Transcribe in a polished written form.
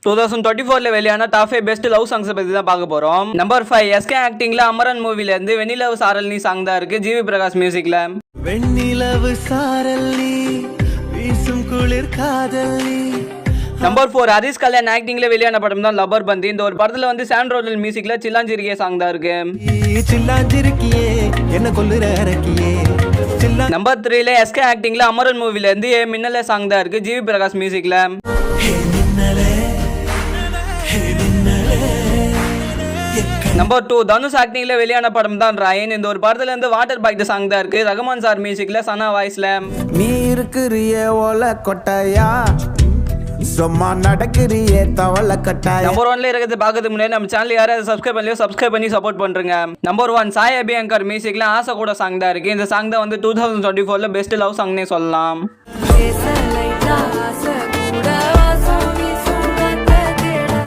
2024ல வெளியான top 5 best love songs பத்தி தான் பார்க்க போறோம். நம்பர் 5 எஸ்கே ஆக்டிங்ல அமரன் மூவில இருந்து வெண்ணிலவு சாரல் நீ சாங் தான் இருக்கு ஜிவி பிரகாஷ் மியூசிக்ல. வெண்ணிலவு சாரல் நீ வீசும் குளிர் காதல் நீ. நம்பர் 4 ஹரிஷ் கல்யாண் ஆக்டிங்ல வெளியான படம் தான் லப்பர் பந்தி. இந்த ஒரு படத்துல வந்து சாண்ட்ரோல் மியூசிக்ல சில்லாஞ்சிரிக்கே சாங் தான் இருக்கு. சில்லாஞ்சிருக்கியே என்ன கொல்லுற அரக்கியே. நம்பர் 3ல எஸ்கே ஆக்டிங்ல அமரன் மூவில இருந்து மின்னலே சாங் தான் இருக்கு ஜிவி பிரகாஷ் மியூசிக்ல. நம்பர் 2 தனுஷ் ஆக்டிங்ல வெளியான படம் தான் ராயன். இந்த ஒரு படத்துல இருந்து வாட்டர் பைக் சாங் தான் இருக்கு ரகுமான் சார் மியூசிக்ல சனா வாய்ஸ்ல. நீ இருக்கிறியே ஓல கொட்டாயா சும்மா நடக்கிறியே தவள கட்டாயா. நம்பர் 1ல இருக்கிறது பார்க்கறதுக்கு முன்னாடி நம்ம சேனல் யாராவது சப்ஸ்கிரைப் பண்ணலையோ சப்ஸ்கிரைப் பண்ணி சப்போர்ட் பண்றீங்க. நம்பர் 1 சாய் அபியங்கர் மியூசிக்ல ஆசை கூட சாங் தான் இருக்கு. இந்த சாங் தான் வந்து 2024ல பெஸ்ட் லவ் சாங்னே சொல்லலாம்.